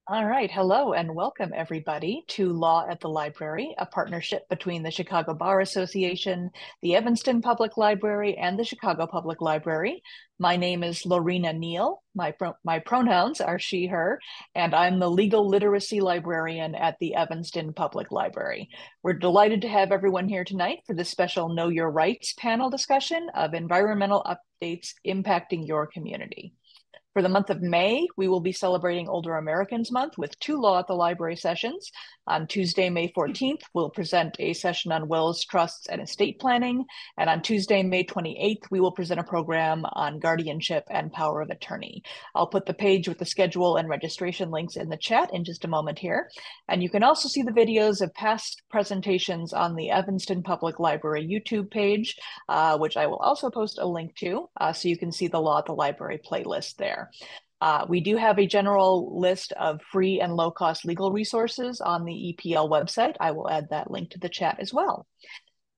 All right. Hello and welcome everybody to Law at the Library, a partnership between the Chicago Bar Association, the Evanston Public Library, and the Chicago Public Library. My name is Lorena Neal. My pronouns are she, her, and I'm the legal literacy librarian at the Evanston Public Library. We're delighted to have everyone here tonight for this special Know Your Rights panel discussion of environmental updates impacting your community. For the month of May, we will be celebrating Older Americans Month with two Law at the Library sessions. On Tuesday, May 14th, we'll present a session on wills, trusts, and estate planning. And on Tuesday, May 28th, we will present a program on guardianship and power of attorney. I'll put the page with the schedule and registration links in the chat in just a moment here. And you can also see the videos of past presentations on the Evanston Public Library YouTube page, which I will also post a link to, so you can see the Law at the Library playlist there. We do have a general list of free and low-cost legal resources on the EPL website. I will add that link to the chat as well.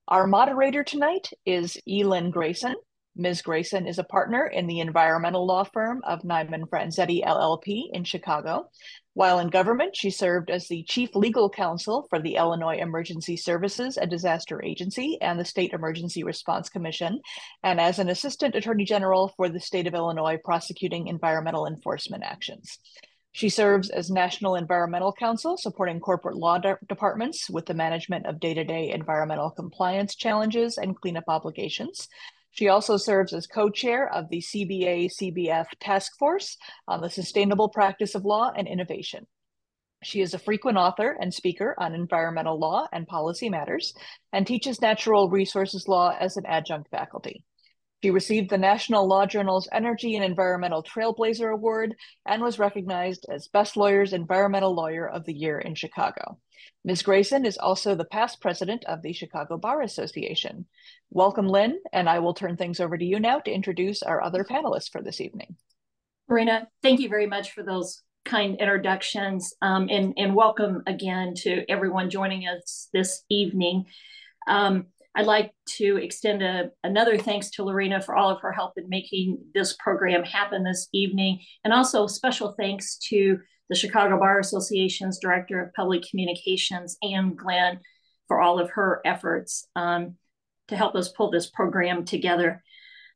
Our moderator tonight is Elin Grayson. Ms. Grayson is a partner in the environmental law firm of Nyman Franzetti LLP in Chicago. While in government, she served as the chief legal counsel for the Illinois Emergency Services and Disaster Agency and the State Emergency Response Commission, and as an assistant attorney general for the state of Illinois prosecuting environmental enforcement actions. She serves as National Environmental Counsel, supporting corporate law departments with the management of day-to-day environmental compliance challenges and cleanup obligations. She also serves as co-chair of the CBA-CBF Task Force on the Sustainable Practice of Law and Innovation. She is a frequent author and speaker on environmental law and policy matters, and teaches natural resources law as an adjunct faculty. She received the National Law Journal's Energy and Environmental Trailblazer Award and was recognized as Best Lawyer's Environmental Lawyer of the Year in Chicago. Ms. Grayson is also the past president of the Chicago Bar Association. Welcome, Lynn, and I will turn things over to you now to introduce our other panelists for this evening. Marina, thank you very much for those kind introductions, and welcome again to everyone joining us this evening. I'd like to extend another thanks to Lorena for all of her help in making this program happen this evening, and also special thanks to the Chicago Bar Association's Director of Public Communications, Ann Glenn, for all of her efforts to help us pull this program together.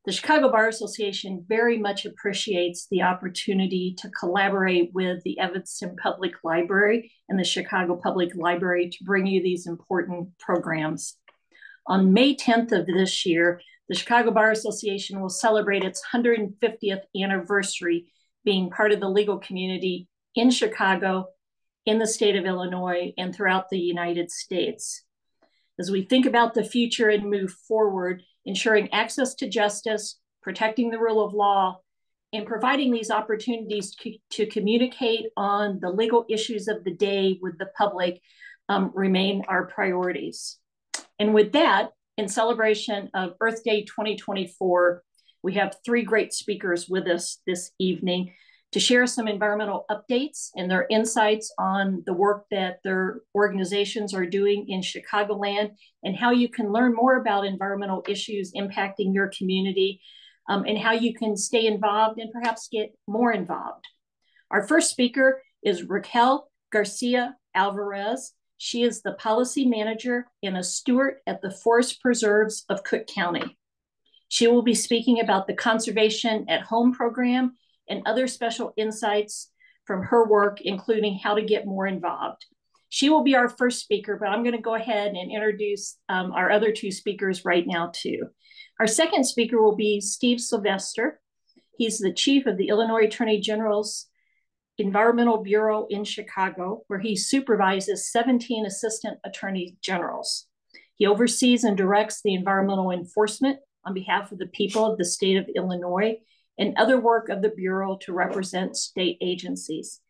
The Chicago Bar Association very much appreciates the opportunity to collaborate with the Evanston Public Library and the Chicago Public Library to bring you these important programs. On May 10th of this year, the Chicago Bar Association will celebrate its 150th anniversary being part of the legal community in Chicago, in the state of Illinois, and throughout the United States. As we think about the future and move forward, ensuring access to justice, protecting the rule of law, and providing these opportunities to communicate on the legal issues of the day with the public remain our priorities. And with that, in celebration of Earth Day 2024, we have three great speakers with us this evening to share some environmental updates and their insights on the work that their organizations are doing in Chicagoland and how you can learn more about environmental issues impacting your community, and how you can stay involved and perhaps get more involved. Our first speaker is Raquel Garcia Alvarez. She is the policy manager and a steward at the Forest Preserves of Cook County. She will be speaking about the Conservation at Home program and other special insights from her work, including how to get more involved. She will be our first speaker, but I'm going to go ahead and introduce our other two speakers right now too. Our second speaker will be Steve Sylvester. He's the chief of the Illinois Attorney General's Environmental Bureau in Chicago, where he supervises 17 assistant attorney generals. He oversees and directs the environmental enforcement on behalf of the people of the state of Illinois and other work of the Bureau to represent state agencies.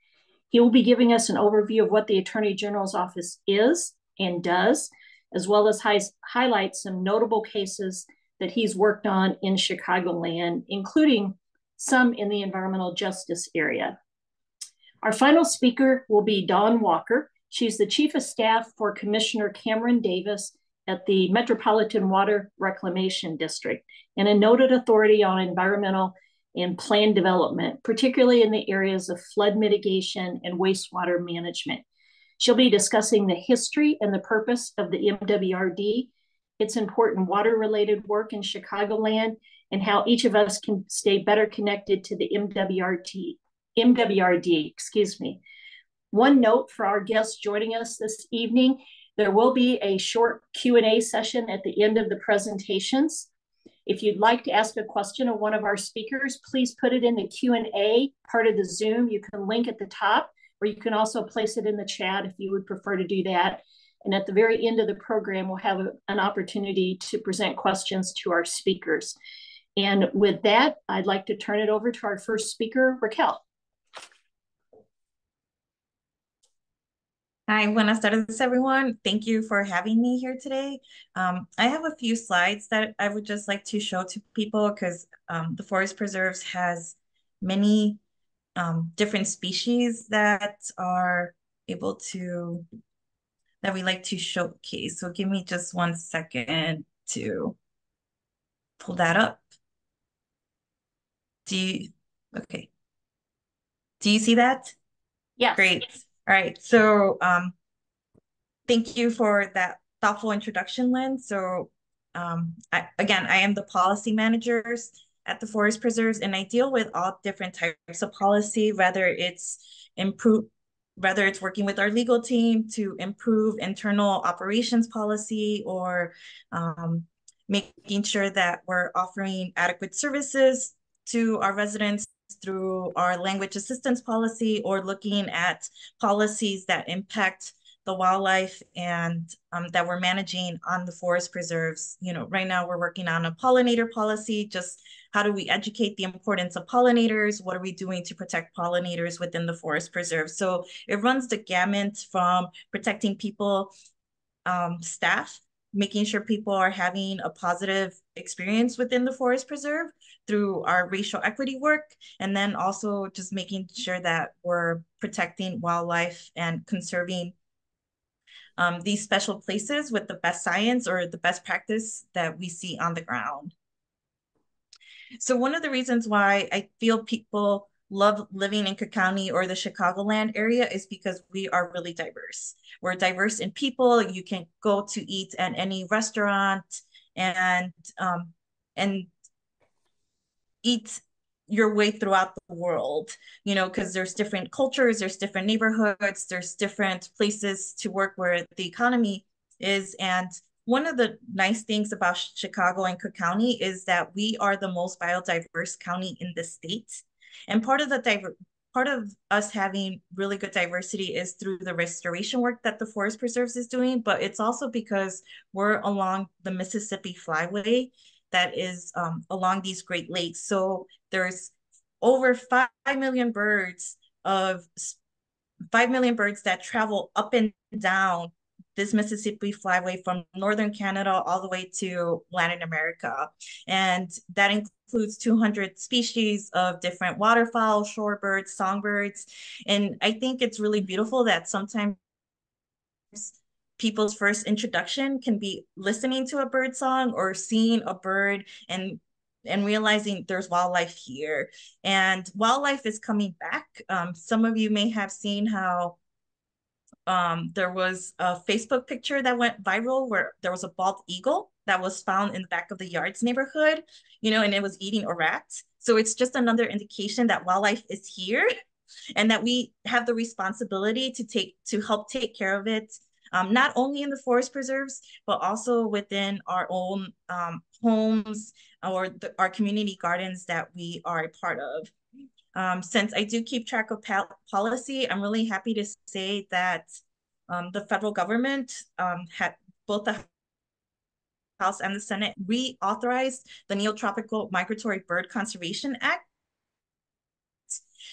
He will be giving us an overview of what the Attorney General's office is and does, as well as highlight some notable cases that he's worked on in Chicagoland, including some in the environmental justice area. Our final speaker will be Dawn Walker. She's the Chief of Staff for Commissioner Cameron Davis at the Metropolitan Water Reclamation District and a noted authority on environmental and plan development, particularly in the areas of flood mitigation and wastewater management. She'll be discussing the history and the purpose of the MWRD, its important water-related work in Chicagoland, and how each of us can stay better connected to the MWRD, excuse me. One note for our guests joining us this evening, there will be a short Q&A session at the end of the presentations. If you'd like to ask a question of one of our speakers, please put it in the Q&A part of the Zoom. You can link at the top, or you can also place it in the chat if you would prefer to do that. And at the very end of the program, we'll have an opportunity to present questions to our speakers. And with that, I'd like to turn it over to our first speaker, Raquel. Hi, buenas tardes, everyone. Thank you for having me here today. I have a few slides that I would just like to show to people because the Forest Preserves has many different species that are able to, that we like to showcase. So give me just 1 second to pull that up. Okay. Do you see that? Yes. Great. All right, so thank you for that thoughtful introduction, Lynn. So I am the policy managers at the Forest Preserves, and I deal with all different types of policy, whether it's working with our legal team to improve internal operations policy, or making sure that we're offering adequate services to our residents through our language assistance policy, or looking at policies that impact the wildlife and that we're managing on the Forest Preserves. You know, right now we're working on a pollinator policy. Just how do we educate the importance of pollinators? What are we doing to protect pollinators within the Forest Preserve? So it runs the gamut from protecting people, staff, making sure people are having a positive experience within the Forest Preserve through our racial equity work, and then also just making sure that we're protecting wildlife and conserving these special places with the best science or the best practice that we see on the ground. So one of the reasons why I feel people love living in Cook County or the Chicagoland area is because we are really diverse. We're diverse in people. You can go to eat at any restaurant and eat your way throughout the world, you know, because there's different cultures, there's different neighborhoods, there's different places to work where the economy is. And one of the nice things about Chicago and Cook County is that we are the most biodiverse county in the state. And part of us having really good diversity is through the restoration work that the Forest Preserves is doing, but it's also because we're along the Mississippi Flyway that is along these Great Lakes. So there's over 5 million birds that travel up and down this Mississippi Flyway from northern Canada all the way to Latin America. And that includes 200 species of different waterfowl, shorebirds, songbirds. And I think it's really beautiful that sometimes people's first introduction can be listening to a bird song or seeing a bird and realizing there's wildlife here. And wildlife is coming back. Some of you may have seen how there was a Facebook picture that went viral where there was a bald eagle that was found in the back of the Yards neighborhood, you know, and it was eating a rat. So it's just another indication that wildlife is here and that we have the responsibility to help take care of it, not only in the Forest Preserves, but also within our own homes or our community gardens that we are a part of. Since I do keep track of policy, I'm really happy to say that the federal government had both the House and the Senate reauthorized the Neotropical Migratory Bird Conservation Act.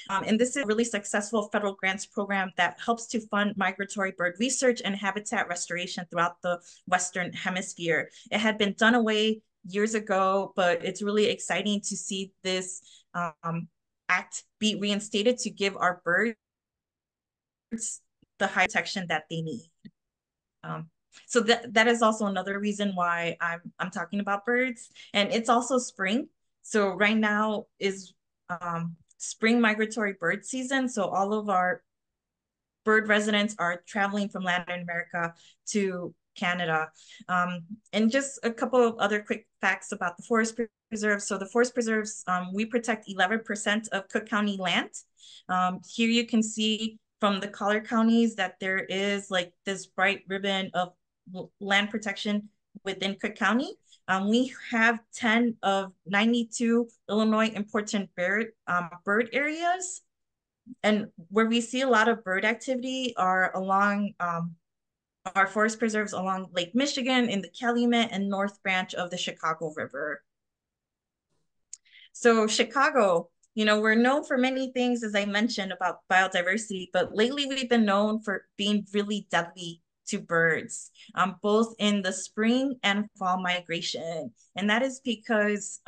And this is a really successful federal grants program that helps to fund migratory bird research and habitat restoration throughout the Western Hemisphere. It had been done away years ago, but it's really exciting to see this act be reinstated to give our birds the high protection that they need. So that is also another reason why I'm talking about birds. And it's also spring. So right now is spring migratory bird season. So all of our bird residents are traveling from Latin America to Canada. And just a couple of other quick facts about the forest preserves. So the forest preserves, we protect 11% of Cook County land. Here you can see from the collar counties that there is like this bright ribbon of land protection within Cook County. We have 10 of 92 Illinois important bird areas. And where we see a lot of bird activity are along our forest preserves along Lake Michigan in the Calumet and North Branch of the Chicago River. So Chicago, you know, we're known for many things, as I mentioned, about biodiversity, but lately we've been known for being really deadly to birds, both in the spring and fall migration. And that is because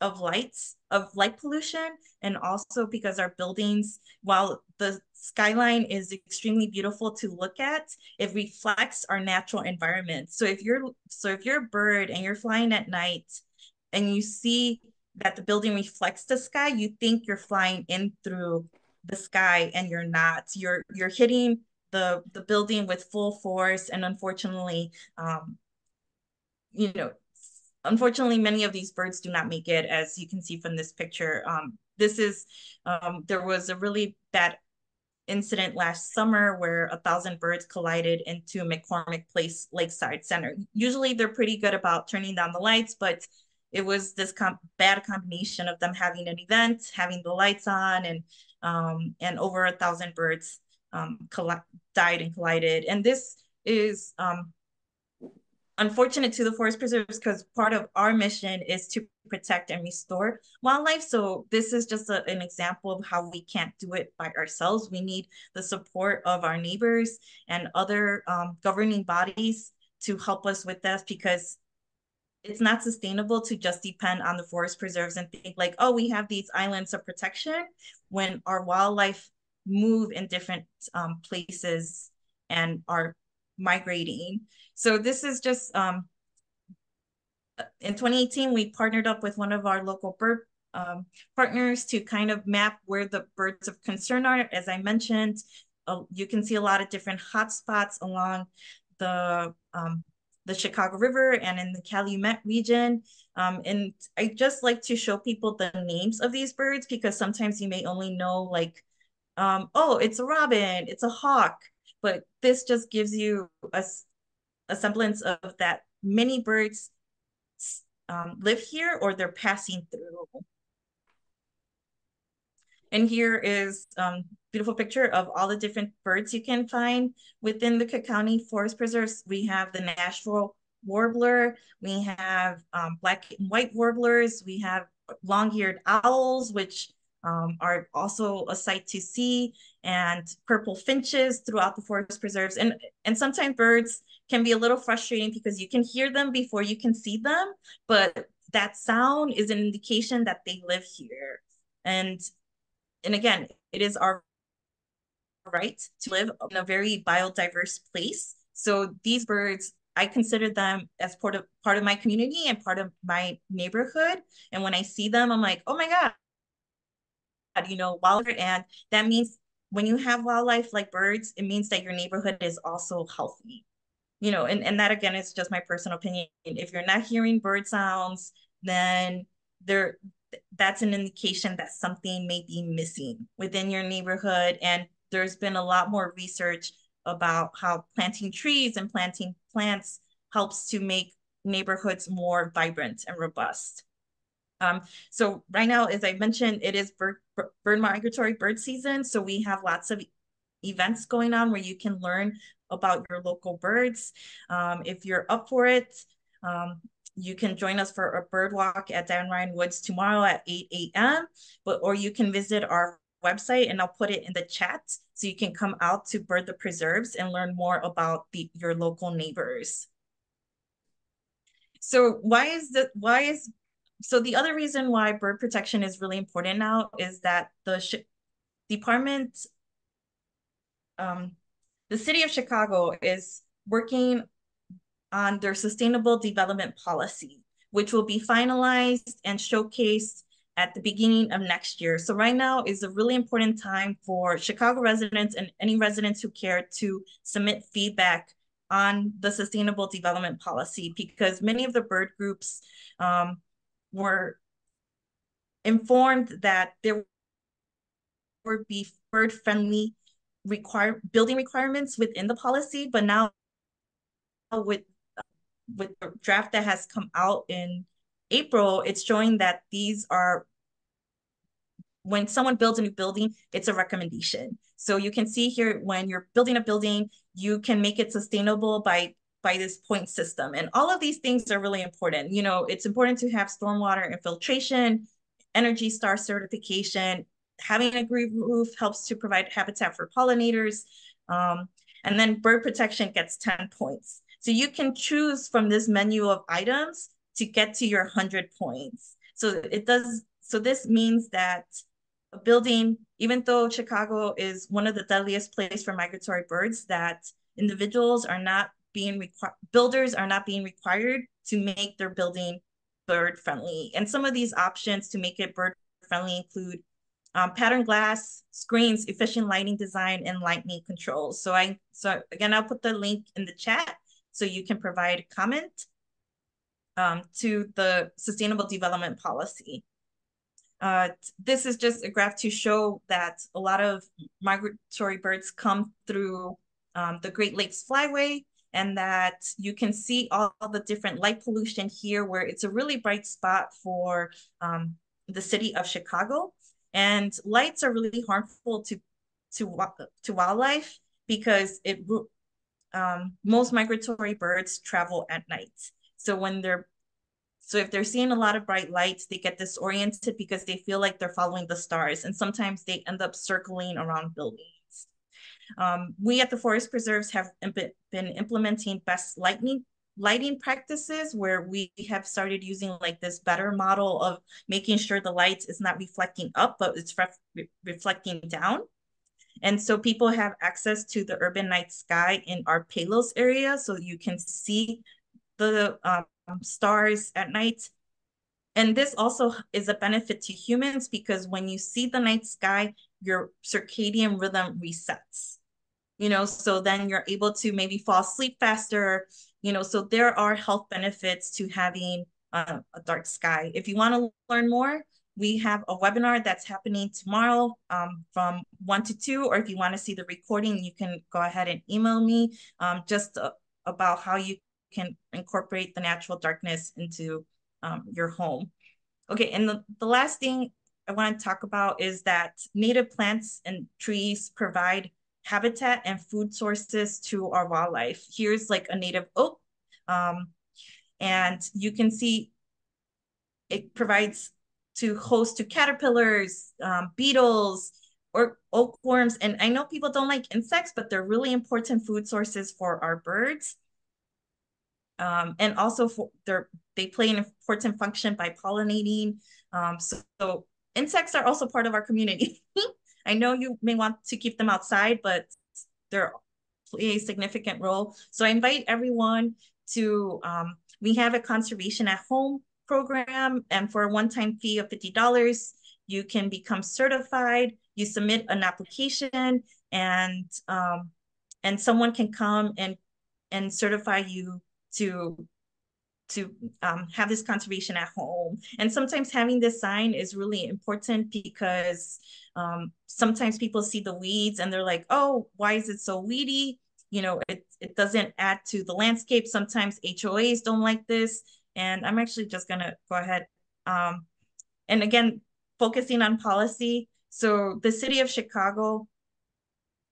of light pollution, and also because our buildings, while the skyline is extremely beautiful to look at, it reflects our natural environment. So if you're a bird and you're flying at night and you see that the building reflects the sky, you think you're flying in through the sky, and you're not. You're hitting the building with full force, and unfortunately, you know, unfortunately, many of these birds do not make it, as you can see from this picture. There was a really bad incident last summer where 1,000 birds collided into McCormick Place Lakeside Center. Usually they're pretty good about turning down the lights, but it was this bad combination of them having an event, having the lights on, and over 1,000 birds died and collided. And this is unfortunate to the forest preserves because part of our mission is to protect and restore wildlife. So this is just an example of how we can't do it by ourselves. We need the support of our neighbors and other governing bodies to help us with this, because it's not sustainable to just depend on the forest preserves and think like, oh, we have these islands of protection, when our wildlife move in different places and are migrating. So this is just, in 2018, we partnered up with one of our local bird partners to kind of map where the birds of concern are. As I mentioned, you can see a lot of different hotspots along the Chicago River and in the Calumet region. And I just like to show people the names of these birds, because sometimes you may only know like, oh, it's a robin, it's a hawk, but this just gives you a semblance of that many birds live here or they're passing through. And here is beautiful picture of all the different birds you can find within the Cook County Forest Preserves. We have the Nashville warbler, we have black and white warblers, we have long-eared owls, which are also a sight to see, and purple finches throughout the forest preserves. And sometimes birds can be a little frustrating because you can hear them before you can see them, but that sound is an indication that they live here. And again, it is our right to live in a very biodiverse place. So these birds, I consider them as part of my community and part of my neighborhood. And when I see them, I'm like, oh my God, you know, wildlife. And that means when you have wildlife like birds, it means that your neighborhood is also healthy. You know, and that again is just my personal opinion. If you're not hearing bird sounds, then that's an indication that something may be missing within your neighborhood. And there's been a lot more research about how planting trees and planting plants helps to make neighborhoods more vibrant and robust. So right now, as I mentioned, it is bird migratory bird season. So we have lots of events going on where you can learn about your local birds. If you're up for it, you can join us for a bird walk at Dan Ryan Woods tomorrow at 8 a.m. Or you can visit our website, and I'll put it in the chat, so you can come out to Bird the Preserves and learn more about your local neighbors. So so the other reason why bird protection is really important now is that the city of Chicago is working on their sustainable development policy, which will be finalized and showcased at the beginning of next year. So right now is a really important time for Chicago residents and any residents who care to submit feedback on the sustainable development policy, because many of the bird groups were informed that there would be bird-friendly building requirements within the policy, but now with the draft that has come out in April, it's showing that these are, when someone builds a new building, it's a recommendation. So you can see here, when you're building a building, you can make it sustainable by this point system. And all of these things are really important. You know, it's important to have stormwater infiltration, Energy Star certification. Having a green roof helps to provide habitat for pollinators. And then bird protection gets 10 points. So you can choose from this menu of items to get to your 100 points. So this means that a building, even though Chicago is one of the deadliest places for migratory birds, that individuals are not being builders are not being required to make their building bird friendly. And some of these options to make it bird friendly include pattern glass, screens, efficient lighting design, and lightning controls. So again, I'll put the link in the chat so you can provide a comment to the Sustainable Development Policy. This is just a graph to show that a lot of migratory birds come through the Great Lakes Flyway, and that you can see all the different light pollution here, where it's a really bright spot for the city of Chicago. And lights are really harmful to wildlife, because most migratory birds travel at night. So if they're seeing a lot of bright lights, they get disoriented because they feel like they're following the stars, and sometimes they end up circling around buildings. We at the Forest Preserves have been implementing best lighting practices, where we have started using like this better model of making sure the light is not reflecting up, but it's reflecting down. And so people have access to the urban night sky in our Palos area, so you can see the stars at night. And this also is a benefit to humans, because when you see the night sky, your circadian rhythm resets, you know, so then you're able to maybe fall asleep faster, you know, so there are health benefits to having a dark sky. If you want to learn more, we have a webinar that's happening tomorrow from 1 to 2, or if you want to see the recording, you can go ahead and email me just about how you can incorporate the natural darkness into your home. Okay, and the last thing I want to talk about is that native plants and trees provide habitat and food sources to our wildlife. Here's like a native oak, and you can see it provides to host to caterpillars, beetles, or oak worms. And I know people don't like insects, but they're really important food sources for our birds. And also they play an important function by pollinating. So insects are also part of our community. I know you may want to keep them outside, but they play a significant role. So I invite everyone to, we have a conservation at home program, and for a one-time fee of $50, you can become certified. You submit an application, and someone can come and certify you to have this conservation at home. And sometimes having this sign is really important, because sometimes people see the weeds and they're like, oh, why is it so weedy? You know, it doesn't add to the landscape. Sometimes HOAs don't like this. And I'm actually just gonna go ahead. And again, focusing on policy. So the city of Chicago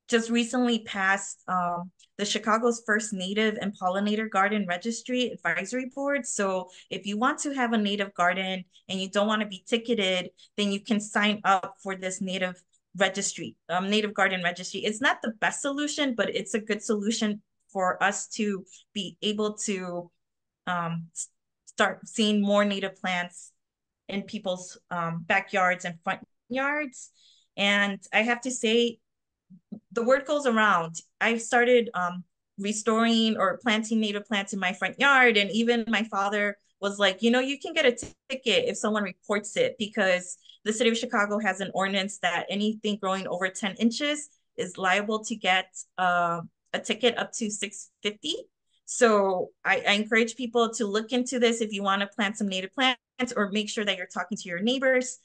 just recently passed the Chicago's first native and pollinator garden registry advisory board. So if you want to have a native garden and you don't want to be ticketed, then you can sign up for this native registry, native garden registry. It's not the best solution, but it's a good solution for us to be able to start seeing more native plants in people's backyards and front yards. And I have to say, the word goes around. I've started restoring or planting native plants in my front yard, and even my father was like, you can get a ticket if someone reports it, because the city of Chicago has an ordinance that anything growing over 10 inches is liable to get a ticket up to $650. So I encourage people to look into this if you want to plant some native plants, or make sure that you're talking to your neighbors,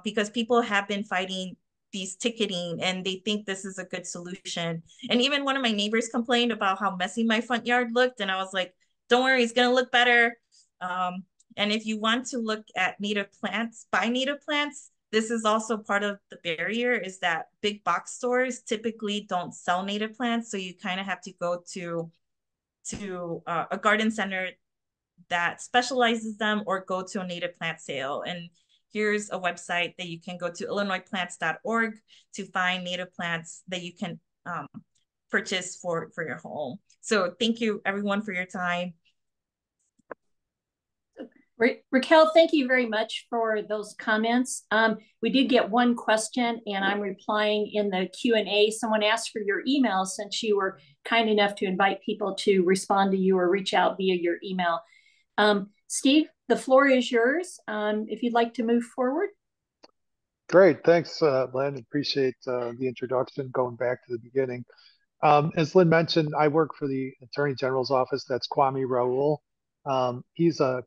because people have been fighting these ticketing and they think this is a good solution. And even one of my neighbors complained about how messy my front yard looked. And I was like, don't worry, it's going to look better. And if you want to look at native plants, buy native plants, this is also part of the barrier, is that big box stores typically don't sell native plants. So you kind of have to go to a garden center that specializes them, or go to a native plant sale. And here's a website that you can go to, illinoisplants.org, to find native plants that you can purchase for your home. So thank you everyone for your time. Raquel, thank you very much for those comments. We did get one question, and I'm replying in the Q&A. Someone asked for your email, since you were kind enough to invite people to respond to you or reach out via your email. Steve, the floor is yours, if you'd like to move forward. Great, thanks, Lynn. Appreciate the introduction, going back to the beginning. As Lynn mentioned, I work for the Attorney General's office. That's Kwame Raoul. He's a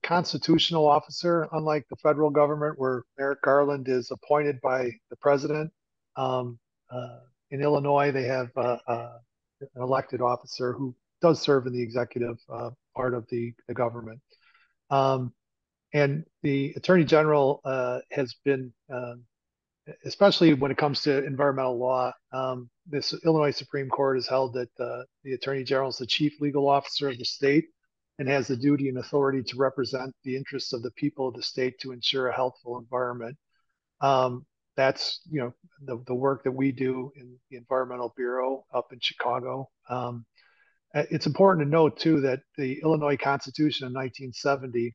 constitutional officer, unlike the federal government, where Merrick Garland is appointed by the president. In Illinois, they have an elected officer who does serve in the executive part of the government. And the Attorney General has been, especially when it comes to environmental law, this Illinois Supreme Court has held that the Attorney General is the chief legal officer of the state and has the duty and authority to represent the interests of the people of the state to ensure a healthful environment. That's the work that we do in the Environmental Bureau up in Chicago. It's important to note too that the Illinois Constitution in 1970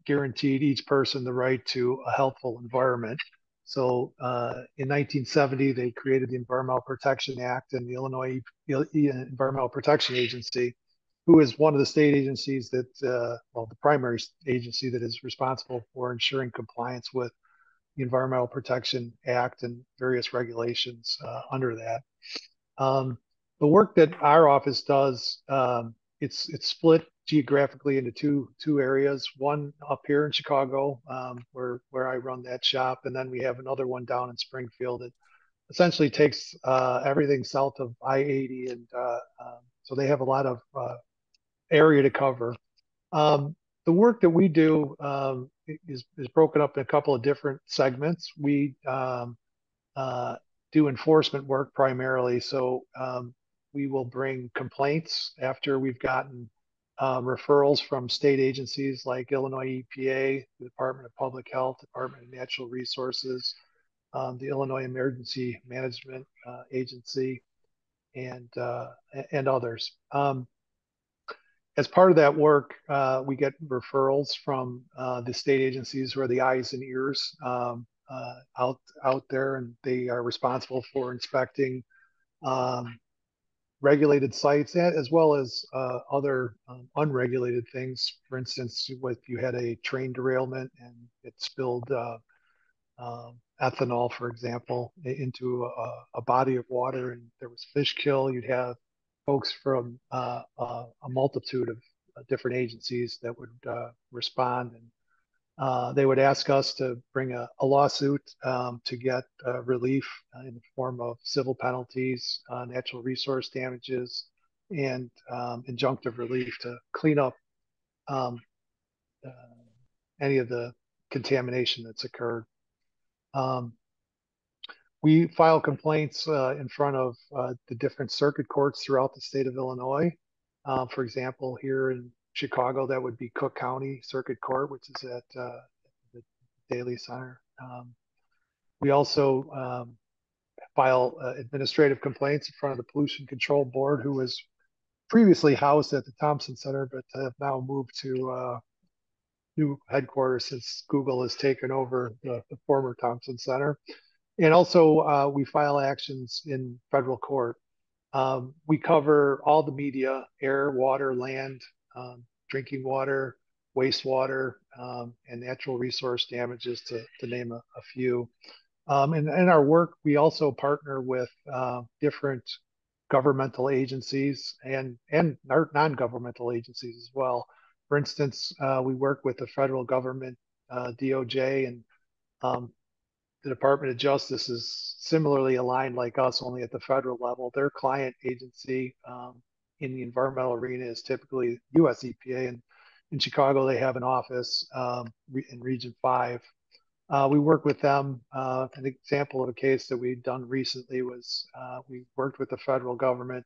guaranteed each person the right to a healthful environment. So in 1970, they created the Environmental Protection Act and the Illinois Environmental Protection Agency, who is one of the state agencies that, well, the primary agency that is responsible for ensuring compliance with the Environmental Protection Act and various regulations under that. The work that our office does, it's split geographically into two areas. One up here in Chicago, where I run that shop, and then we have another one down in Springfield that essentially takes everything south of I-80, and so they have a lot of area to cover. The work that we do is broken up in a couple of different segments. We do enforcement work primarily, so we will bring complaints after we've gotten referrals from state agencies like Illinois EPA, the Department of Public Health, Department of Natural Resources, the Illinois Emergency Management Agency, and others. As part of that work, we get referrals from the state agencies who are the eyes and ears out there, and they are responsible for inspecting regulated sites, as well as other unregulated things. For instance, if you had a train derailment and it spilled ethanol, for example, into a body of water and there was fish kill, you'd have folks from a multitude of different agencies that would respond, and they would ask us to bring a lawsuit to get relief in the form of civil penalties, natural resource damages, and injunctive relief to clean up any of the contamination that's occurred. We file complaints in front of the different circuit courts throughout the state of Illinois. For example, here in Chicago, that would be Cook County Circuit Court, which is at the Daly Center. We also file administrative complaints in front of the Pollution Control Board, who was previously housed at the Thompson Center, but have now moved to new headquarters since Google has taken over the former Thompson Center. And also we file actions in federal court. We cover all the media, air, water, land, drinking water, wastewater, and natural resource damages, to name a few. And in our work, we also partner with different governmental agencies and non-governmental agencies as well. For instance, we work with the federal government, DOJ, and the Department of Justice is similarly aligned like us, only at the federal level. Their client agency in the environmental arena is typically US EPA, and in Chicago they have an office in Region 5. We work with them. An example of a case that we've done recently was we worked with the federal government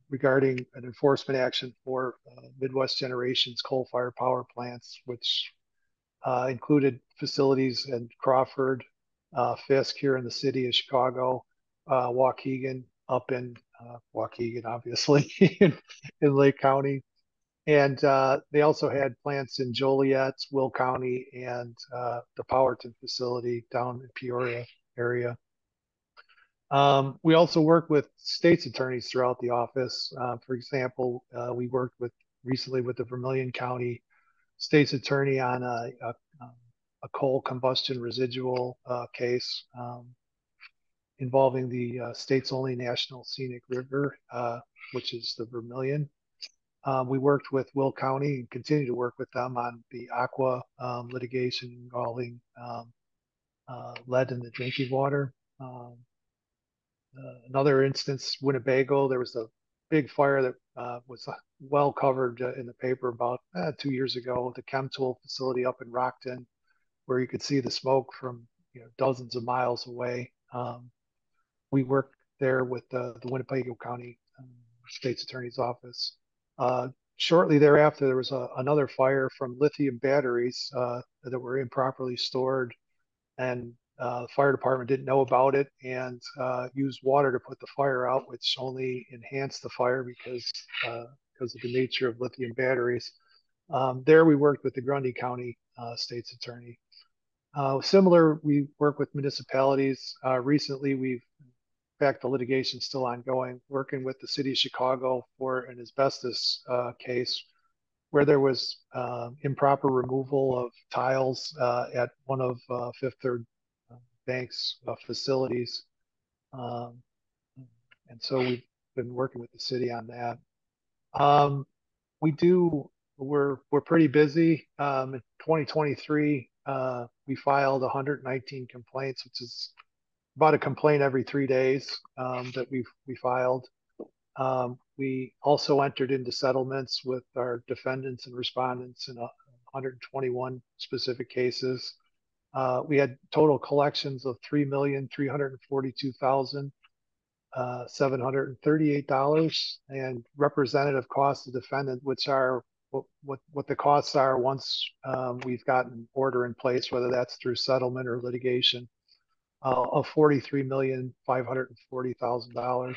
regarding an enforcement action for Midwest Generation's coal-fired power plants, which included facilities in Crawford, Fisk here in the city of Chicago, Waukegan up in Waukegan, obviously, in Lake County. And they also had plants in Joliet, Will County, and the Powerton facility down in Peoria area. We also work with state's attorneys throughout the office. For example, we worked recently with the Vermilion County state's attorney on a coal combustion residual case involving the state's only national scenic river, which is the Vermilion. We worked with Will County and continue to work with them on the aqua litigation involving lead in the drinking water. Another instance, Winnebago, there was a big fire that was well covered in the paper about 2 years ago, the Chemtool facility up in Rockton, where you could see the smoke from dozens of miles away. We worked there with the Winnebago County State's Attorney's Office. Shortly thereafter, there was another fire from lithium batteries that were improperly stored, and the fire department didn't know about it and used water to put the fire out, which only enhanced the fire because of the nature of lithium batteries. There we worked with the Grundy County State's Attorney. Similar, we work with municipalities. Recently, in fact, the litigation is still ongoing, working with the city of Chicago for an asbestos case where there was improper removal of tiles at one of Fifth Third Bank's facilities. And so we've been working with the city on that. We're pretty busy. In 2023, we filed 119 complaints, which is about a complaint every 3 days that we filed. We also entered into settlements with our defendants and respondents in 121 specific cases. We had total collections of $3,342,738 and representative costs of defendant, which are what the costs are once we've gotten order in place, whether that's through settlement or litigation, of $43,540,000.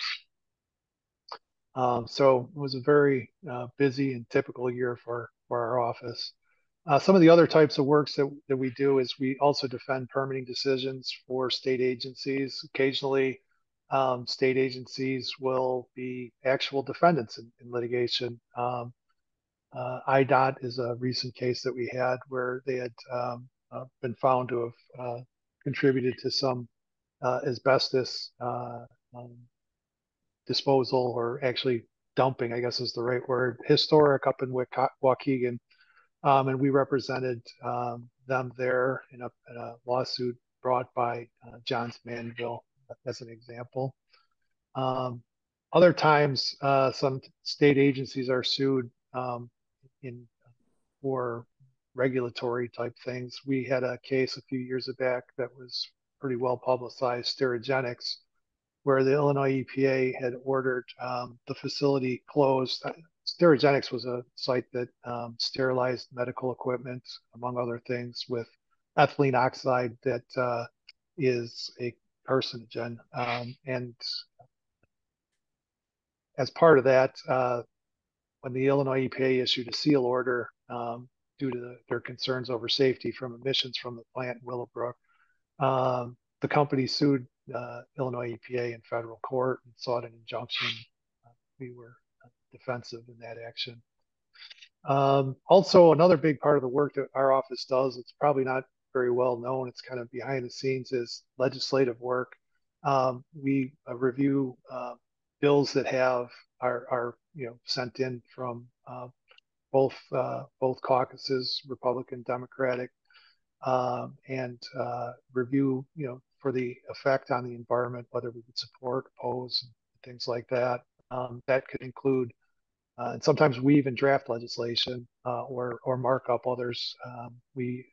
So it was a very busy and typical year for our office. Some of the other types of works that we do is we also defend permitting decisions for state agencies. Occasionally, state agencies will be actual defendants in litigation. IDOT is a recent case that we had where they had been found to have contributed to some asbestos disposal, or actually dumping, I guess is the right word, historic up in Waukegan. And we represented them there in a lawsuit brought by Johns Manville, as an example. Other times, some state agencies are sued for regulatory type things. We had a case a few years back that was pretty well publicized, Sterigenics, where the Illinois EPA had ordered the facility closed. Sterigenics was a site that sterilized medical equipment, among other things, with ethylene oxide that is a carcinogen. And as part of that, when the Illinois EPA issued a seal order due to their concerns over safety from emissions from the plant in Willowbrook, the company sued Illinois EPA in federal court and sought an injunction. We were defensive in that action. Also, another big part of the work that our office does, it's probably not very well known, it's kind of behind the scenes, is legislative work. We review bills that are sent in from both caucuses, Republican, Democratic, and review for the effect on the environment, whether we would support, oppose, things like that. That could include and sometimes we even draft legislation or mark up others. We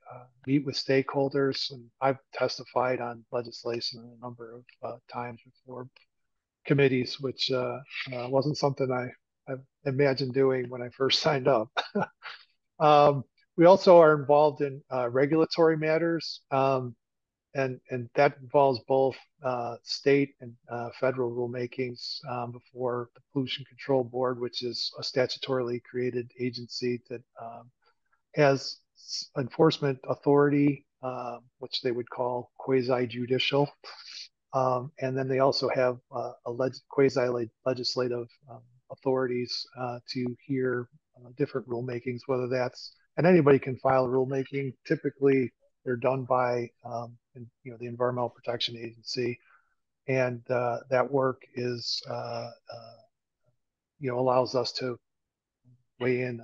meet with stakeholders, and I've testified on legislation a number of times before committees, which wasn't something I imagined doing when I first signed up. We also are involved in regulatory matters. And that involves both state and federal rulemakings before the Pollution Control Board, which is a statutorily created agency that has enforcement authority, which they would call quasi-judicial. And then they also have quasi-legislative authorities to hear different rulemakings, whether that's, and anybody can file a rulemaking. Typically, they're done by the Environmental Protection Agency, and that work is allows us to weigh in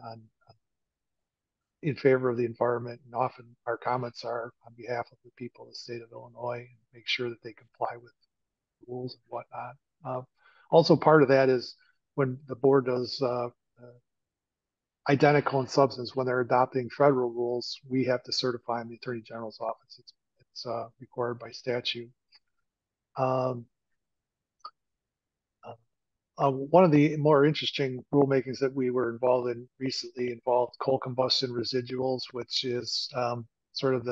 favor of the environment, and often our comments are on behalf of the people of the state of Illinois, and make sure that they comply with rules and whatnot. Also, part of that is when the board does identical in substance, when they're adopting federal rules, we have to certify in the Attorney General's office. It's required by statute. One of the more interesting rulemakings that we were involved in recently involved coal combustion residuals, which is sort of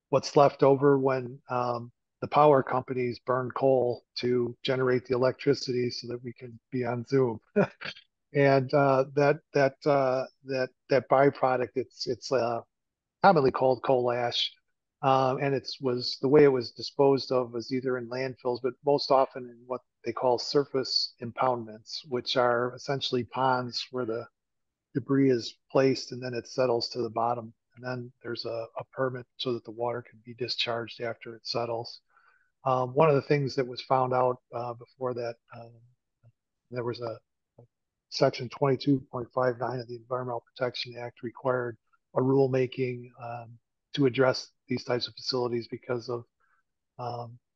what's left over when the power companies burn coal to generate the electricity so that we can be on Zoom. And that byproduct, it's commonly called coal ash, and the way it was disposed of was either in landfills, but most often in what they call surface impoundments, which are essentially ponds where the debris is placed and then it settles to the bottom, and then there's a permit so that the water can be discharged after it settles. One of the things that was found out before that, there was a Section 22.59 of the Environmental Protection Act required a rulemaking to address these types of facilities because of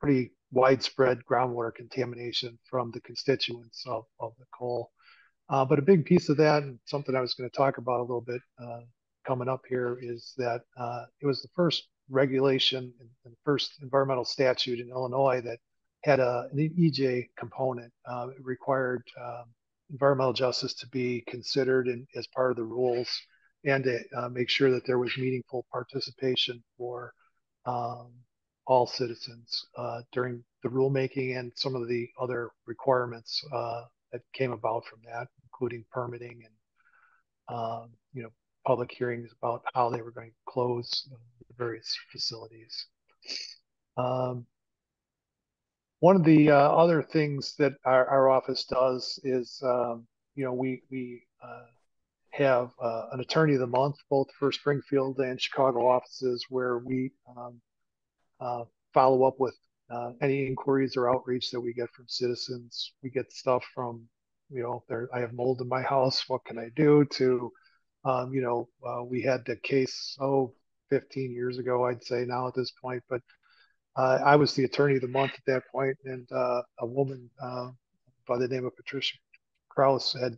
pretty widespread groundwater contamination from the constituents of the coal. But a big piece of that, and something I was going to talk about a little bit coming up here, is that it was the first regulation and first environmental statute in Illinois that had an EJ component. It required environmental justice to be considered as part of the rules, and to make sure that there was meaningful participation for all citizens during the rulemaking and some of the other requirements that came about from that, including permitting and public hearings about how they were going to close the various facilities. One of the other things that our office does is, we have an attorney of the month, both for Springfield and Chicago offices, where we follow up with any inquiries or outreach that we get from citizens. We get stuff from, I have mold in my house, what can I do? To, we had the case, 15 years ago, I'd say now at this point, but I was the attorney of the month at that point, and a woman by the name of Patricia Kraus had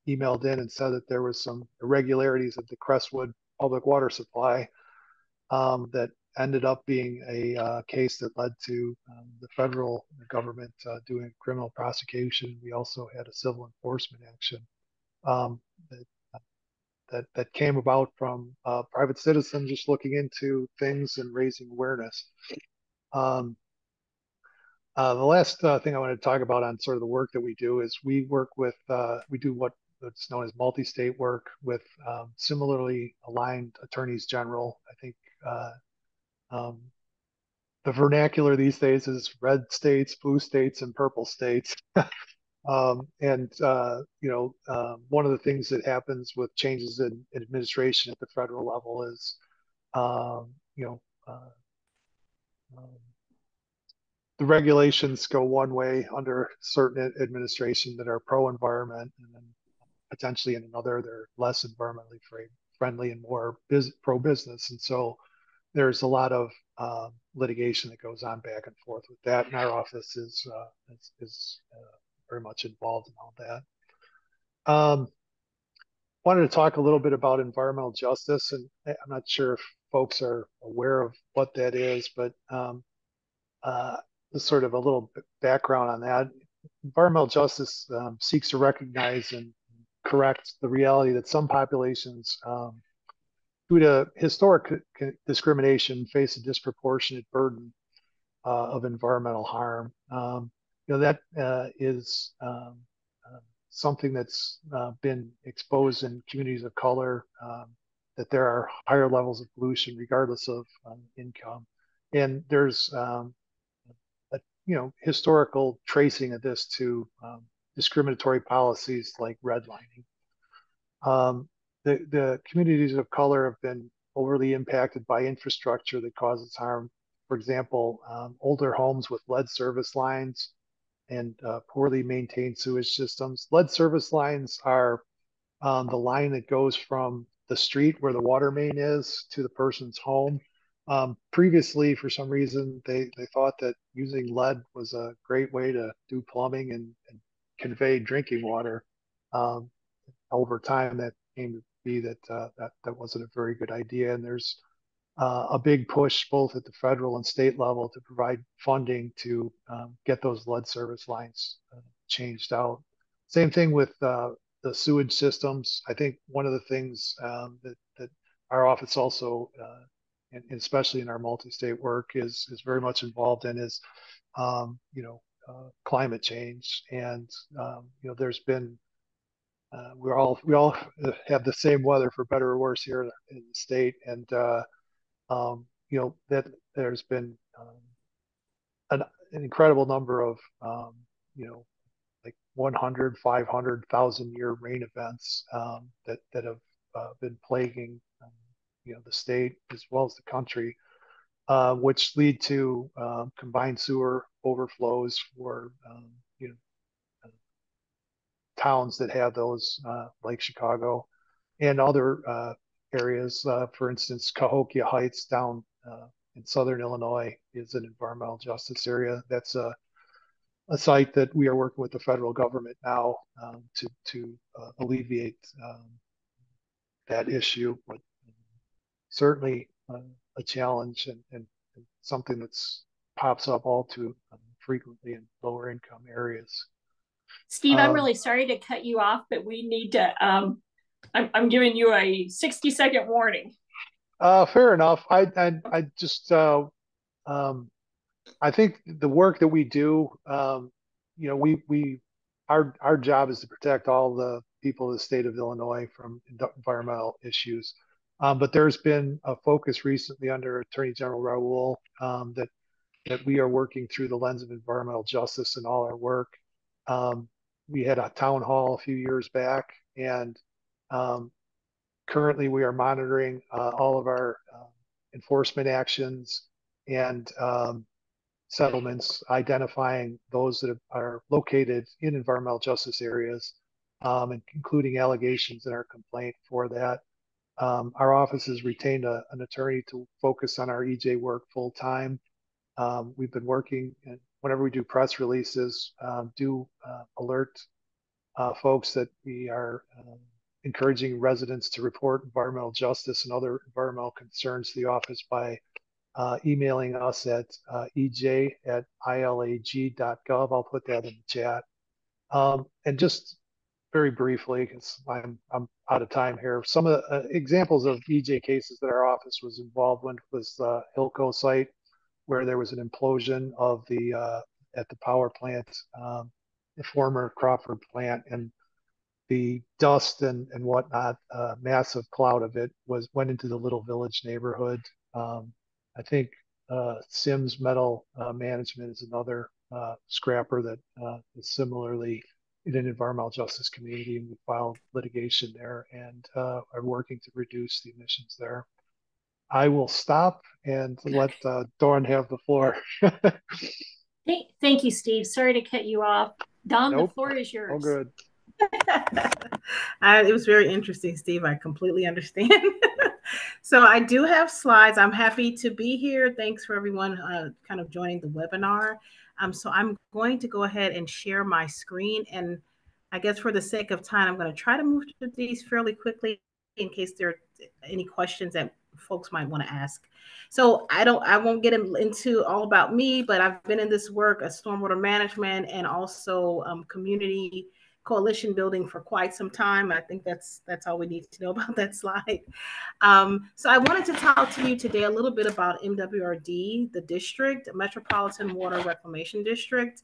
emailed in and said that there was some irregularities at the Crestwood public water supply that ended up being a case that led to the federal government doing criminal prosecution. We also had a civil enforcement action that came about from private citizens just looking into things and raising awareness. The last thing I want to talk about on sort of the work that we do is we do what's known as multi-state work with similarly aligned attorneys general. I think the vernacular these days is red states, blue states, and purple states. One of the things that happens with changes in administration at the federal level is, um, you know, uh, um, the regulations go one way under certain administration that are pro-environment, and then potentially in another they're less environmentally friendly and more pro-business. And so there's a lot of litigation that goes on back and forth with that, and our office is very much involved in all that. Wanted to talk a little bit about environmental justice, and I'm not sure if folks are aware of what that is, but just sort of a little background on that. Environmental justice seeks to recognize and correct the reality that some populations, due to historic discrimination, face a disproportionate burden of environmental harm. That is something that's been exposed in communities of color, that there are higher levels of pollution regardless of income. And there's historical tracing of this to discriminatory policies like redlining. The communities of color have been overly impacted by infrastructure that causes harm. For example, older homes with lead service lines and poorly maintained sewage systems. Lead service lines are the line that goes from the street where the water main is to the person's home. Previously, for some reason, they thought that using lead was a great way to do plumbing and convey drinking water. Over time, that came to be that wasn't a very good idea. And there's a big push both at the federal and state level to provide funding to get those lead service lines changed out. Same thing with the sewage systems. I think one of the things that our office also, and especially in our multi-state work, is very much involved in is, climate change. And there's been we all have the same weather for better or worse here in the state, and that there's been an incredible number of like 100, 500,000 year rain events that have been plaguing the state as well as the country, which lead to combined sewer overflows for towns that have those, like Chicago and other areas. For instance, Cahokia Heights down in southern Illinois is an environmental justice area. That's a site that we are working with the federal government now to alleviate that issue. But certainly a challenge and something that's pops up all too frequently in lower income areas. Steve, I'm really sorry to cut you off, but we need to, I'm giving you a 60-second warning. Fair enough. I just, I think the work that we do, our job is to protect all the people of the state of Illinois from environmental issues. But there's been a focus recently under Attorney General Raoul that we are working through the lens of environmental justice in all our work. We had a town hall a few years back, and currently we are monitoring all of our enforcement actions and settlements, identifying those that are located in environmental justice areas, and including allegations in our complaint for that. Our office has retained an attorney to focus on our EJ work full time. We've been working, and whenever we do press releases, alert folks that we are encouraging residents to report environmental justice and other environmental concerns to the office by emailing us at ej@ilag.gov. I'll put that in the chat. And just very briefly, because I'm out of time here, some of the examples of EJ cases that our office was involved with was the Hilco site, where there was an implosion of at the power plant, the former Crawford plant, and the dust and whatnot, massive cloud of it went into the Little Village neighborhood. I think Sims Metal Management is another scrapper that is similarly in an environmental justice community, and we filed litigation there and are working to reduce the emissions there. I will stop and let Dawn have the floor. Thank you, Steve. Sorry to cut you off. Dawn, Nope. the floor is yours. Oh, good. It was very interesting, Steve. I completely understand. So I do have slides. I'm happy to be here. Thanks for everyone kind of joining the webinar. So I'm going to go ahead and share my screen. And I guess for the sake of time, I'm going to try to move through these fairly quickly in case there are any questions that folks might want to ask. So I won't get into all about me, but I've been in this work of stormwater management and also community coalition building for quite some time. I think that's all we need to know about that slide. So I wanted to talk to you today a little bit about MWRD, the district, Metropolitan Water Reclamation District.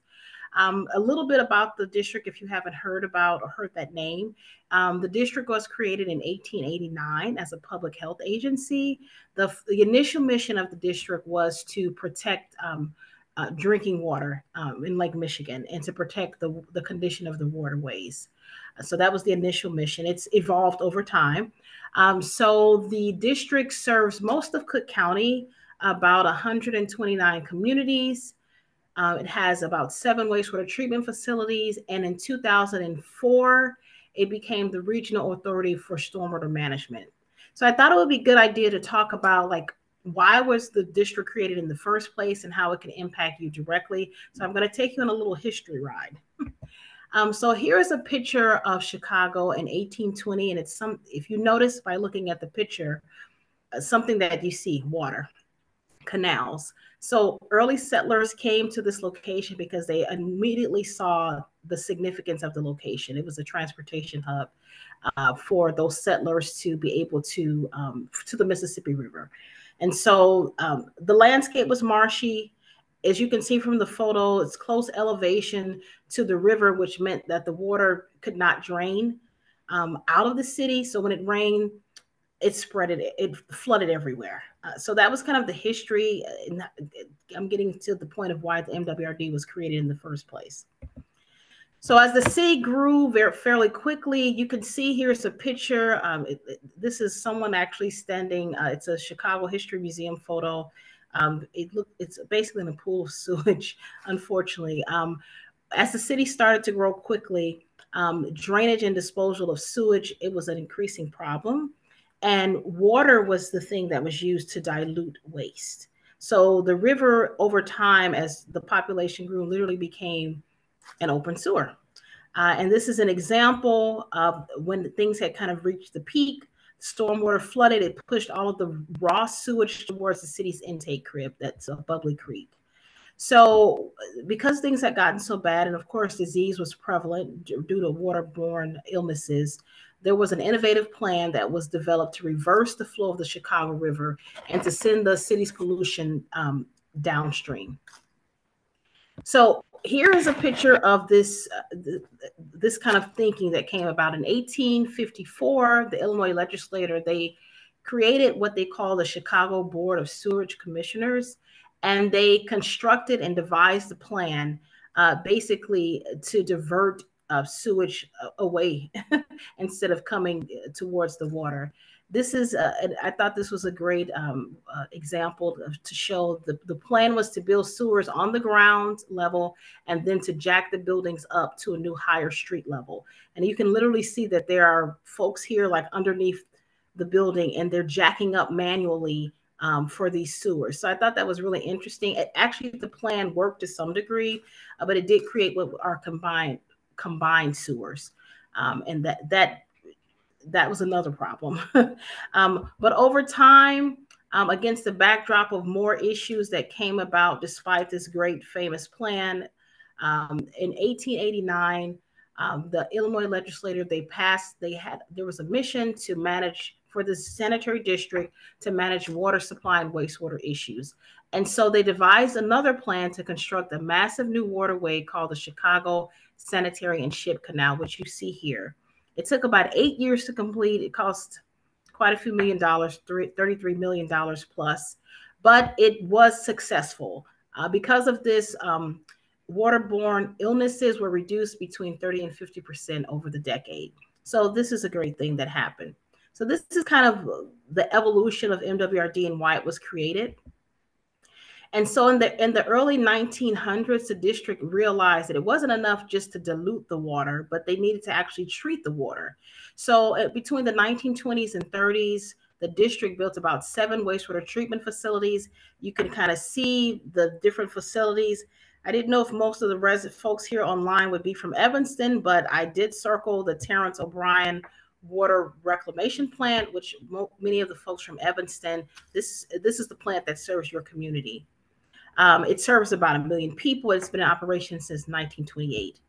A little bit about the district if you haven't heard about or heard that name. The district was created in 1889 as a public health agency. The initial mission of the district was to protect drinking water in Lake Michigan and to protect the condition of the waterways. So that was the initial mission. It's evolved over time. So the district serves most of Cook County, about 129 communities. It has about 7 wastewater treatment facilities. And in 2004, it became the regional authority for stormwater management. So I thought it would be a good idea to talk about like why was the district created in the first place and how it can impact you directly. So I'm going to take you on a little history ride. So here's a picture of Chicago in 1820. And it's if you notice by looking at the picture, something that you see, water, canals. So early settlers came to this location because they immediately saw the significance of the location. It was a transportation hub for those settlers to be able to the Mississippi River. And so the landscape was marshy. As you can see from the photo, it's close elevation to the river, which meant that the water could not drain out of the city. So when it rained, it flooded everywhere. So that was kind of the history. I'm getting to the point of why the MWRD was created in the first place. So as the city grew fairly quickly, you can see here's a picture. This is someone actually standing. It's a Chicago History Museum photo. It's basically in a pool of sewage, unfortunately. As the city started to grow quickly, drainage and disposal of sewage, it was an increasing problem. And water was the thing that was used to dilute waste. So the river over time, as the population grew, literally became an open sewer. And this is an example of when things had kind of reached the peak, stormwater flooded, it pushed all of the raw sewage towards the city's intake crib, that's a Bubbly Creek. So because things had gotten so bad, and of course disease was prevalent due to waterborne illnesses, there was an innovative plan that was developed to reverse the flow of the Chicago River and to send the city's pollution downstream. So here is a picture of this kind of thinking that came about in 1854. The Illinois legislature, they created what they call the Chicago Board of Sewerage Commissioners, and they constructed and devised a plan basically to divert sewage away instead of coming towards the water. This is, I thought this was a great example to show the plan was to build sewers on the ground level and then to jack the buildings up to a new higher street level. And you can literally see that there are folks here like underneath the building and they're jacking up manually for these sewers. So I thought that was really interesting. Actually, the plan worked to some degree, but it did create what are combined sewers. And that was another problem. But over time, against the backdrop of more issues that came about despite this great famous plan, in 1889, the Illinois legislature, there was a mission to manage for the sanitary district to manage water supply and wastewater issues. And so they devised another plan to construct a massive new waterway called the Chicago Sanitary and Ship Canal, which you see here. It took about 8 years to complete. It cost quite a few $1 million, $33 million plus, but it was successful. Because of this, waterborne illnesses were reduced between 30 and 50% over the decade. So this is a great thing that happened. So this is kind of the evolution of MWRD and why it was created. And so in the early 1900s, the district realized that it wasn't enough just to dilute the water, but they needed to actually treat the water. So between the 1920s and 30s, the district built about 7 wastewater treatment facilities. You can kind of see the different facilities. I didn't know if most of the folks here online would be from Evanston, but I did circle the Terrence O'Brien water reclamation plant, which many of the folks from Evanston, this is the plant that serves your community. It serves about 1 million people. It's been in operation since 1928.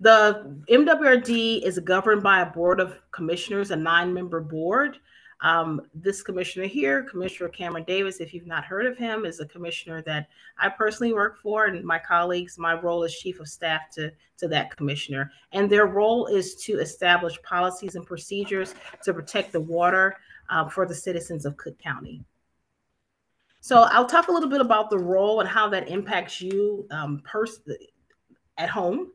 The MWRD is governed by a board of commissioners, a 9-member board. This commissioner here, Commissioner Cameron Davis, if you've not heard of him, is a commissioner that I personally work for, and my colleagues, my role is chief of staff to that commissioner. And their role is to establish policies and procedures to protect the water for the citizens of Cook County. So I'll talk a little bit about the role and how that impacts you personally at home.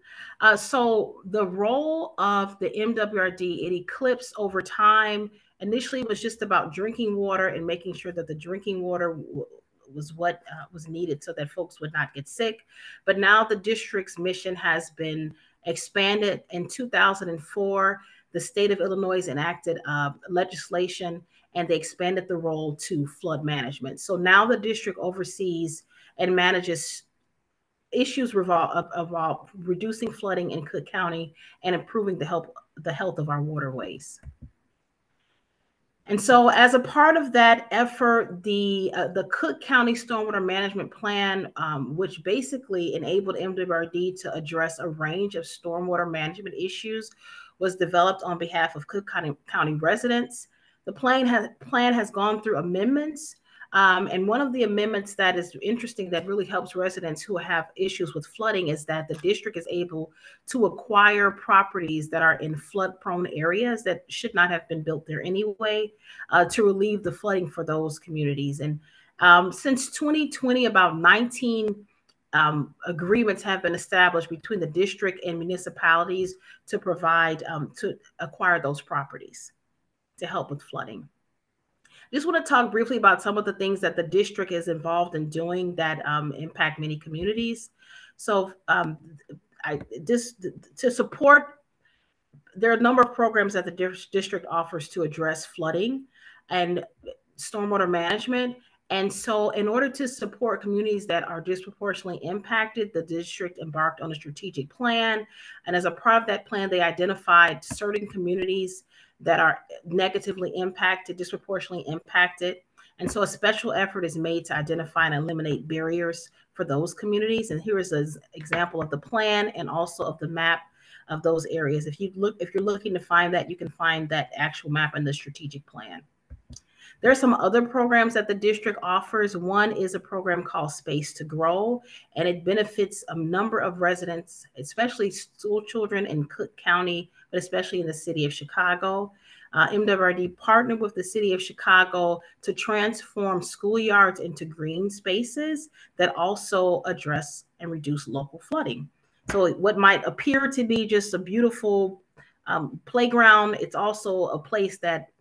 So the role of the MWRD, it eclipsed over time. Initially, it was just about drinking water and making sure that the drinking water was what was needed so that folks would not get sick. But now the district's mission has been expanded. In 2004, the state of Illinois enacted legislation, and they expanded the role to flood management. So now the district oversees and manages issues of reducing flooding in Cook County and improving the health of our waterways. And so as a part of that effort, the Cook County Stormwater Management Plan, which basically enabled MWRD to address a range of stormwater management issues, was developed on behalf of Cook County residents. The plan has gone through amendments. And one of the amendments that is interesting that really helps residents who have issues with flooding is that the district is able to acquire properties that are in flood-prone areas that should not have been built there anyway, to relieve the flooding for those communities. And since 2020, about 19 agreements have been established between the district and municipalities to provide, to acquire those properties to help with flooding. I just want to talk briefly about some of the things that the district is involved in doing that impact many communities. So to support, there are a number of programs that the district offers to address flooding and stormwater management. And so in order to support communities that are disproportionately impacted, the district embarked on a strategic plan. And as a part of that plan, they identified certain communities that are negatively impacted, disproportionately impacted. And so a special effort is made to identify and eliminate barriers for those communities. And here is an example of the plan and also of the map of those areas. If you're looking to find that, you can find that actual map in the strategic plan. There are some other programs that the district offers. One is a program called Space to Grow, and it benefits a number of residents, especially school children in Cook County, but especially in the city of Chicago. MWRD partnered with the city of Chicago to transform schoolyards into green spaces that also address and reduce local flooding. So what might appear to be just a beautiful playground, it's also a place that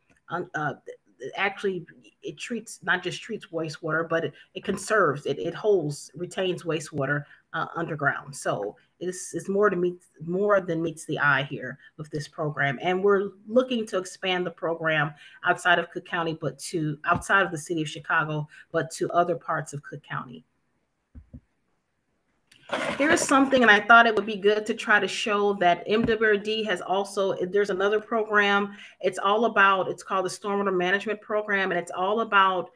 actually it treats, not just treats wastewater, but it conserves, it holds, retains wastewater underground. So it's more than meets the eye here with this program. And we're looking to expand the program outside of Cook County, but outside of the city of Chicago, but to other parts of Cook County. Here's something, and I thought it would be good to try to show that MWRD has also, there's another program. It's called the Stormwater Management Program, and it's all about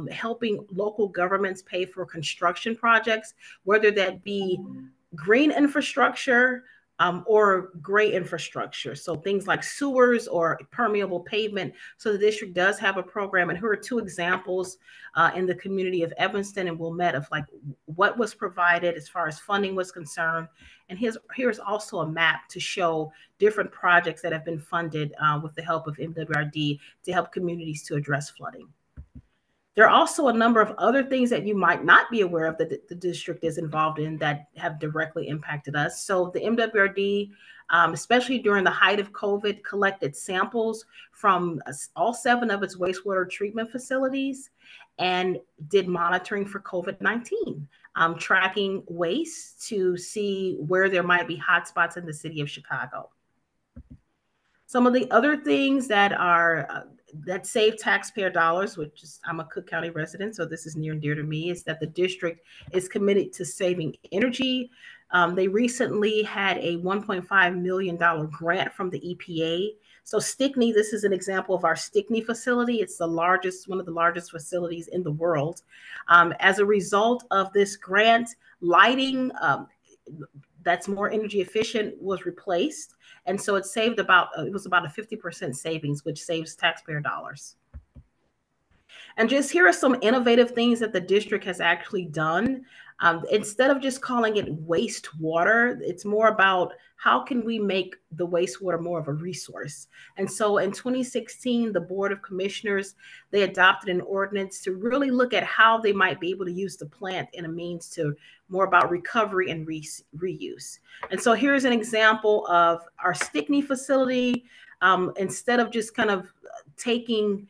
helping local governments pay for construction projects, whether that be green infrastructure or gray infrastructure. So things like sewers or permeable pavement. So the district does have a program, and here are 2 examples in the community of Evanston and Wilmette of like what was provided as far as funding was concerned. And here's also a map to show different projects that have been funded with the help of MWRD to help communities to address flooding. There are also a number of other things that you might not be aware of that the district is involved in that have directly impacted us. So the MWRD, especially during the height of COVID, collected samples from all 7 of its wastewater treatment facilities and did monitoring for COVID-19, tracking waste to see where there might be hotspots in the city of Chicago. Some of the other things that are that save taxpayer dollars, which is, I'm a Cook County resident, so this is near and dear to me, is that the district is committed to saving energy. They recently had a $1.5 million grant from the EPA. So Stickney, this is an example of our Stickney facility. It's the largest, one of the largest facilities in the world. As a result of this grant, lighting that's more energy efficient was replaced. And so it saved about, it was about a 50% savings, which saves taxpayer dollars. And just here are some innovative things that the district has actually done. Instead of just calling it wastewater, it's more about how can we make the wastewater more of a resource. And so in 2016, the Board of Commissioners, they adopted an ordinance to really look at how they might be able to use the plant in a means to more about recovery and reuse. And so here's an example of our Stickney facility. Instead of just kind of taking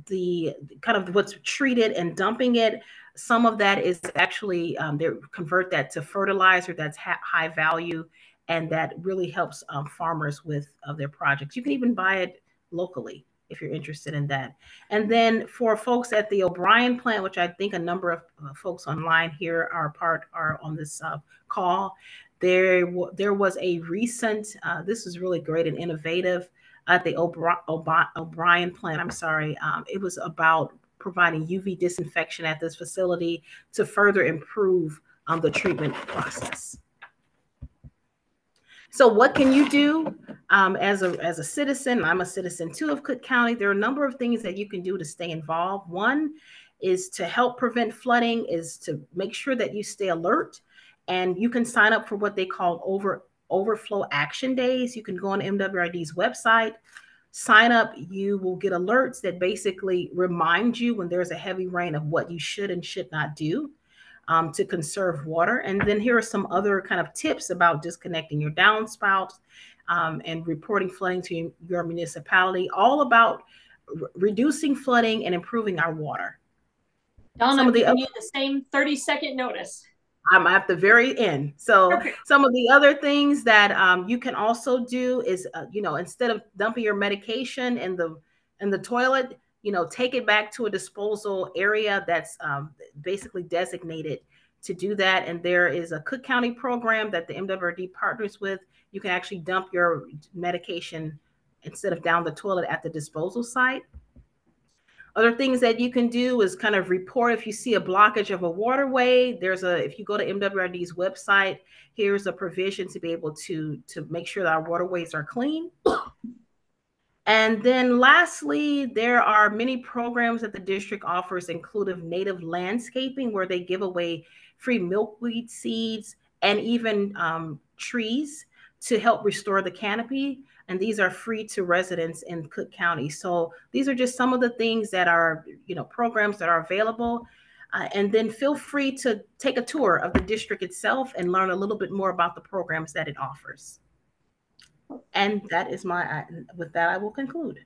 the kind of what's treated and dumping it, some of that is actually they convert that to fertilizer that's high value, and that really helps farmers with their projects. You can even buy it locally if you're interested in that. And then for folks at the O'Brien plant, which I think a number of folks online here are on this call, there was a recent, this is really great and innovative, at the O'Brien plant, I'm sorry, it was about providing UV disinfection at this facility to further improve the treatment process. So what can you do as a citizen? I'm a citizen too of Cook County. There are a number of things that you can do to stay involved. One is to help prevent flooding, is to make sure that you stay alert, and you can sign up for what they call overflow action days. You can go on MWRD's website, sign up. You will get alerts that basically remind you when there's a heavy rain of what you should and should not do to conserve water. And then here are some other kind of tips about disconnecting your downspouts and reporting flooding to your municipality, all about reducing flooding and improving our water. Dawn, I'm giving you the same 30-second notice. I'm at the very end. So some of the other things that you can also do is, instead of dumping your medication in the toilet, take it back to a disposal area that's basically designated to do that. And there is a Cook County program that the MWRD partners with. You can actually dump your medication instead of down the toilet at the disposal site. Other things that you can do is kind of report if you see a blockage of a waterway. If you go to MWRD's website, here's a provision to be able to make sure that our waterways are clean. And then lastly, there are many programs that the district offers, including native landscaping, where they give away free milkweed seeds and even trees to help restore the canopy. And these are free to residents in Cook County. So these are just some of the things that are, programs that are available. And then feel free to take a tour of the district itself and learn a little bit more about the programs that it offers. And that is with that, I will conclude.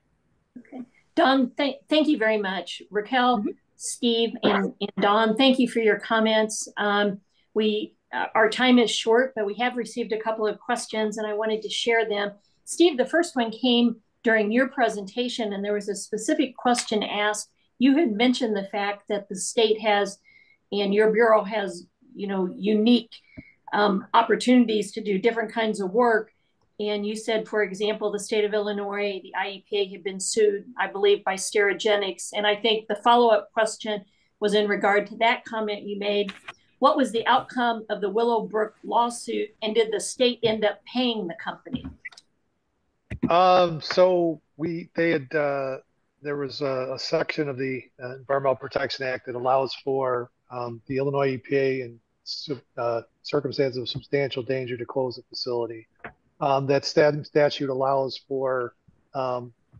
Okay. Dawn, thank you very much. Raquel, Steve, and Dawn, thank you for your comments. Our time is short, but we have received a couple of questions and I wanted to share them. Steve, the first one came during your presentation and there was a specific question asked. You had mentioned the fact that the state has, and your bureau has, unique opportunities to do different kinds of work. And you said, for example, the state of Illinois, the IEPA had been sued, I believe, by Sterigenics. And I think the follow-up question was in regard to that comment you made. What was the outcome of the Willowbrook lawsuit, and did the state end up paying the company? So there was a section of the Environmental Protection Act that allows for the Illinois EPA in circumstances of substantial danger to close the facility. That statute allows for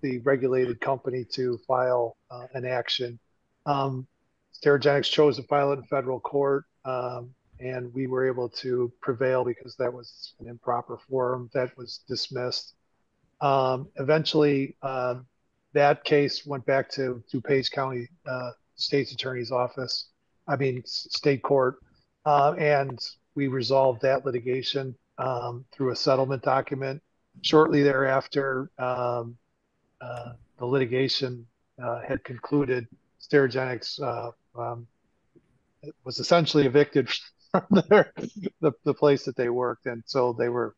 the regulated company to file an action. Sterigenics chose to file it in federal court, and we were able to prevail because that was an improper forum that was dismissed. Eventually, that case went back to DuPage County State's Attorney's Office, state court, and we resolved that litigation through a settlement document. Shortly thereafter, the litigation had concluded. Sterigenics was essentially evicted from the place that they worked, and so they were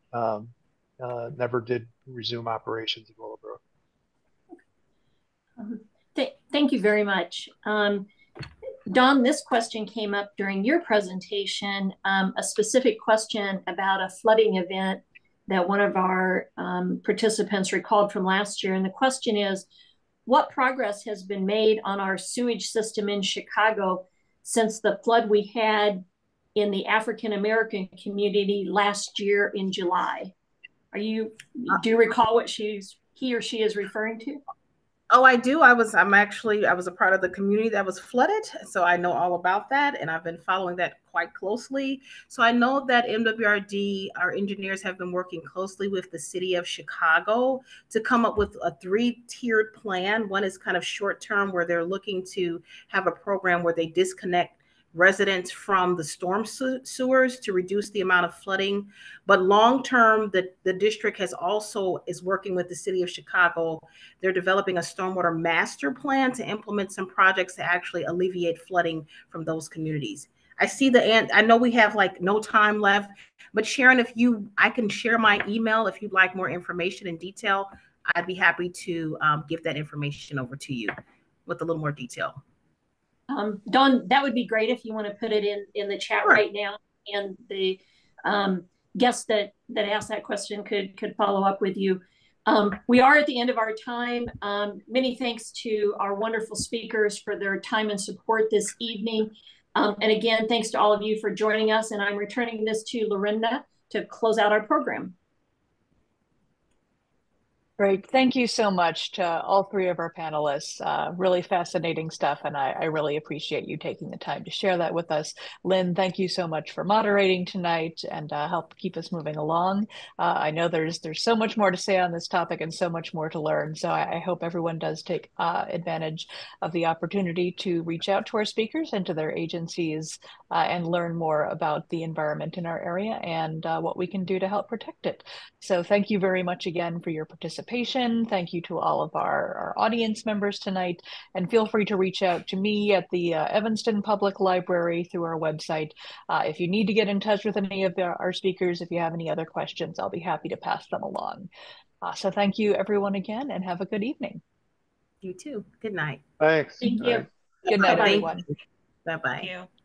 never did resume operations in Willowbrook. Thank you very much. Don, this question came up during your presentation, a specific question about a flooding event that one of our participants recalled from last year. And the question is, what progress has been made on our sewage system in Chicago since the flood we had in the African-American community last year in July? Do you recall what he or she is referring to? Oh, I do. I was a part of the community that was flooded. So I know all about that. And I've been following that quite closely. So I know that MWRD, our engineers, have been working closely with the city of Chicago to come up with a 3-tiered plan. One is kind of short term, where they're looking to have a program where they disconnect residents from the storm sewers to reduce the amount of flooding. But long term, the district is working with the city of Chicago. They're developing a stormwater master plan to implement some projects to actually alleviate flooding from those communities. I know we have like no time left, but Sharon, I can share my email if you'd like more information in detail. I'd be happy to give that information over to you with a little more detail. Dawn, that would be great if you want to put it in the chat right now, and the guest that asked that question could follow up with you. We are at the end of our time. Many thanks to our wonderful speakers for their time and support this evening. And again, thanks to all of you for joining us. And I'm returning this to Lorinda to close out our program. Great. Thank you so much to all three of our panelists. Really fascinating stuff, and I really appreciate you taking the time to share that with us. Lynn, thank you so much for moderating tonight and help keep us moving along. I know there's so much more to say on this topic and so much more to learn, so I hope everyone does take advantage of the opportunity to reach out to our speakers and to their agencies and learn more about the environment in our area and what we can do to help protect it. So thank you very much again for your participation. Thank you to all of our audience members tonight, and feel free to reach out to me at the Evanston Public Library through our website. If you need to get in touch with any of our speakers, if you have any other questions, I'll be happy to pass them along. So thank you everyone again, and have a good evening. You too. Good night. Thanks. Thank you. Good night, everyone. Bye-bye. Thank you.